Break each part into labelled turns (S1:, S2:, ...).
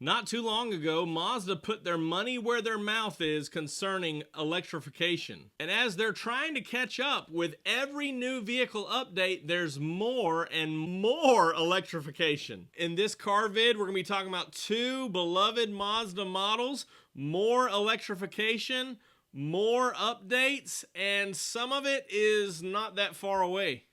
S1: Not too long ago, Mazda put their money where their mouth is concerning electrification. And as they're trying to catch up with every new vehicle update, there's more and more electrification. In this car vid, we're going to be talking about two beloved Mazda models, more electrification, more updates, and some of it is not that far away.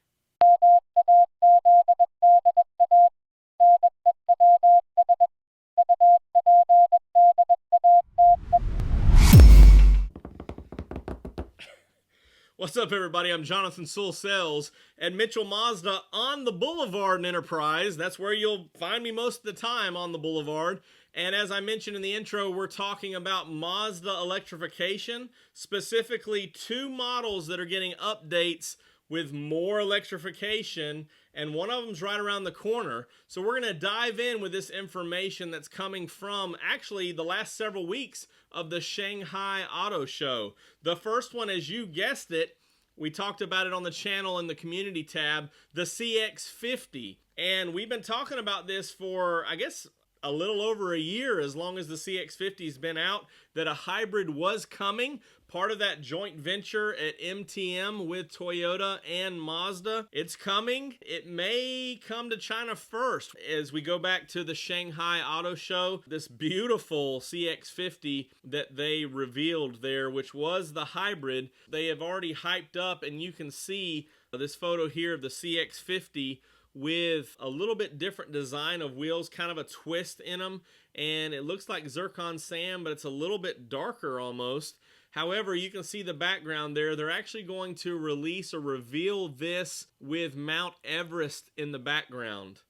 S1: What's up, everybody? I'm Jonathan Sewell at Mitchell Mazda on the Boulevard in Enterprise. That's where you'll find me most of the time, on the Boulevard. And as I mentioned in the intro, we're talking about Mazda electrification, specifically two models that are getting updates with more electrification, and one of them's right around the corner. So we're going to dive in with this information that's coming from actually the last several weeks of the Shanghai Auto Show. The first one, as you guessed it, we talked about it on the channel in the community tab, the CX50. And we've been talking about this for, I guess, a little over a year, as long as the CX50's been out, that a hybrid was coming. Part of that joint venture at MTM with Toyota and Mazda. It's coming. It may come to China first. As we go back to the Shanghai Auto Show, this beautiful CX50 that they revealed there, which was the hybrid, they have already hyped up, and you can see this photo here of the CX50 with a little bit different design of wheels, kind of a twist in them, and it looks like zircon sand, but it's a little bit darker almost. However, you can see the background there. They're actually going to release or reveal this with Mount Everest in the background.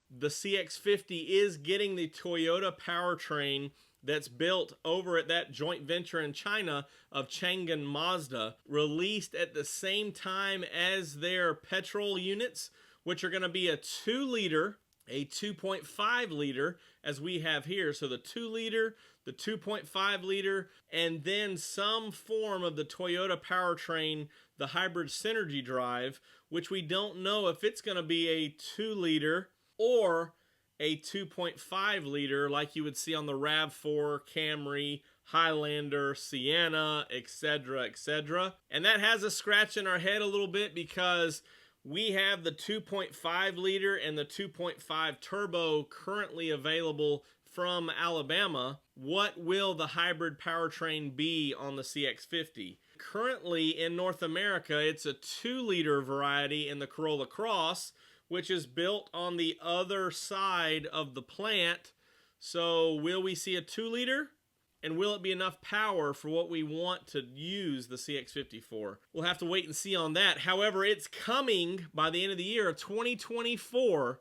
S1: The CX50 is getting the Toyota powertrain that's built over at that joint venture in China of Chang'an Mazda, released at the same time as their petrol units, which are going to be a 2-liter, a 2.5 liter, as we have here. So the 2-liter, the 2.5 liter, and then some form of the Toyota powertrain, the hybrid synergy drive, which we don't know if it's going to be a 2-liter or a 2.5 liter like you would see on the RAV4, Camry, Highlander, Sienna, etc., etc. And that has us scratching our head a little bit, because we have the 2.5 liter and the 2.5 turbo currently available from Alabama. What will the hybrid powertrain be on the CX50? Currently in North America, it's a 2-liter variety in the Corolla Cross, which is built on the other side of the plant. So will we see a 2-liter? And will it be enough power for what we want to use the CX50 for? We'll have to wait and see on that. However, it's coming by the end of the year, 2024.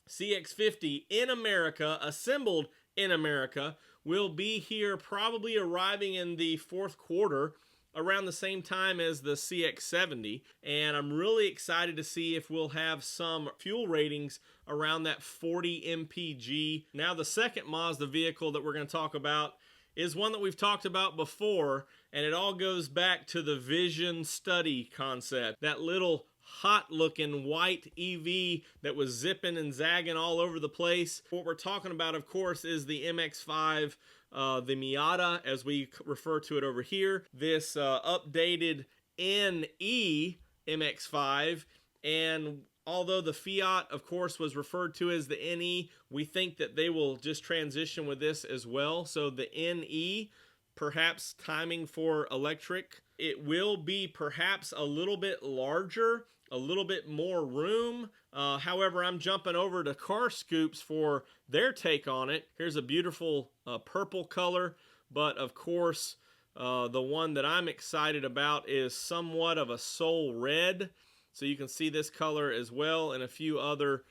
S1: CX50 in America, assembled in America, will be here, probably arriving in the fourth quarter, around the same time as the CX70. And I'm really excited to see if we'll have some fuel ratings around that 40 mpg. Now, the second Mazda vehicle that we're going to talk about is one that we've talked about before, and it all goes back to the vision study concept. That little hot-looking white EV that was zipping and zagging all over the place. What we're talking about, of course, is the MX-5, the Miata, as we refer to it over here. This updated NE MX-5, and although the Fiat, of course, was referred to as the NE, we think that they will just transition with this as well. So the NE, perhaps timing for electric. It will be perhaps a little bit larger, a little bit more room. However, I'm jumping over to Car Scoops for their take on it. Here's a beautiful purple color, but of course, the one that I'm excited about is somewhat of a soul red. So you can see this color as well, and a few other.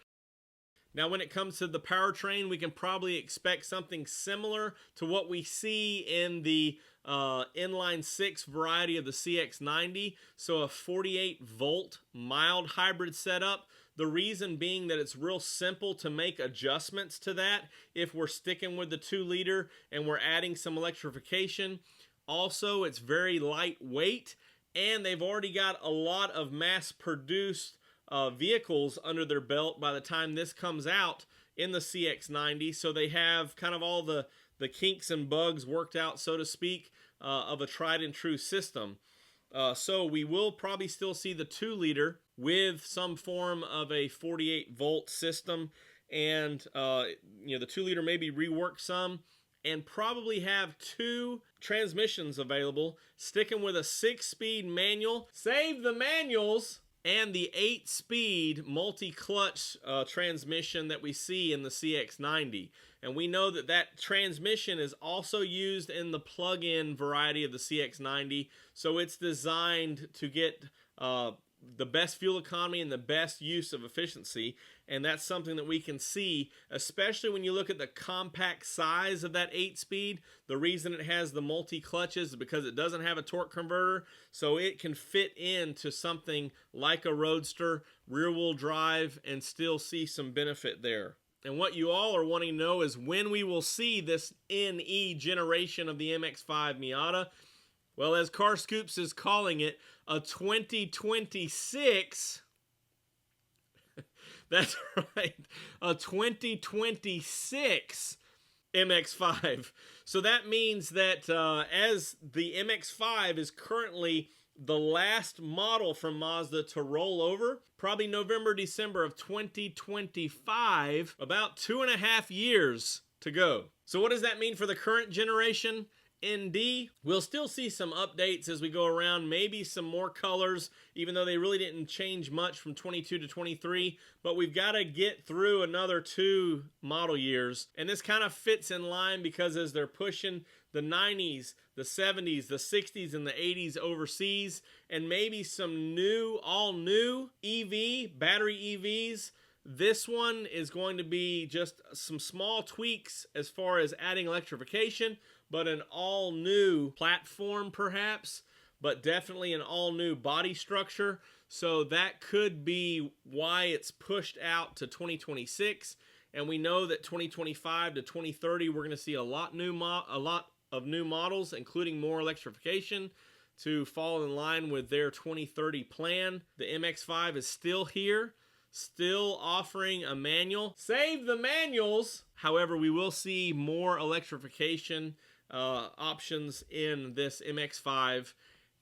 S1: Now, when it comes to the powertrain, we can probably expect something similar to what we see in the inline 6 variety of the CX90. So a 48-volt mild hybrid setup. The reason being that it's real simple to make adjustments to that if we're sticking with the 2-liter and we're adding some electrification. Also, it's very lightweight, and they've already got a lot of mass-produced vehicles under their belt by the time this comes out in the CX90. So they have kind of all the kinks and bugs worked out, so to speak, of a tried and true system. So we will probably still see the 2-liter with some form of a 48-volt system, and the 2-liter maybe rework some, and probably have 2 transmissions available, sticking with a 6-speed manual. Save the manuals! And the 8-speed multi-clutch transmission that we see in the CX90. And we know that that transmission is also used in the plug-in variety of the CX90, so it's designed to get the best fuel economy and the best use of efficiency, and that's something that we can see, especially when you look at the compact size of that 8-speed. The reason it has the multi-clutches is because it doesn't have a torque converter, so it can fit into something like a roadster, rear-wheel drive, and still see some benefit there. And what you all are wanting to know is when we will see this NE generation of the MX-5 Miata. Well, as Car Scoops is calling it, a 2026, that's right, a 2026 MX-5. So that means that as the MX-5 is currently the last model from Mazda to roll over, probably November, December of 2025, about 2.5 years to go. So what does that mean for the current generation? ND, we'll still see some updates as we go around, maybe some more colors, even though they really didn't change much from 22 to 23, but we've got to get through another 2 model years, and this kind of fits in line because as they're pushing the 90s, the 70s, the 60s, and the 80s overseas, and maybe some new, all new EV, battery EVs, this one is going to be just some small tweaks as far as adding electrification, but an all-new platform perhaps, but definitely an all-new body structure. So that could be why it's pushed out to 2026. And we know that 2025 to 2030, we're going to see a lot of new models, including more electrification, to fall in line with their 2030 plan. The MX-5 is still here, still offering a manual. Save the manuals! However, we will see more electrification options in this MX-5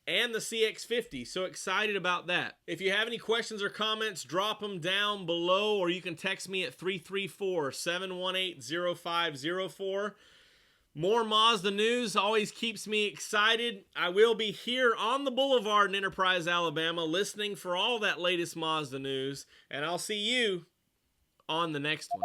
S1: and the CX50. So excited about that. If you have any questions or comments, drop them down below, or you can text me at 334-718-0504. More Mazda news always keeps me excited. I will be here on the Boulevard in Enterprise, Alabama, listening for all that latest Mazda news, and I'll see you on the next one.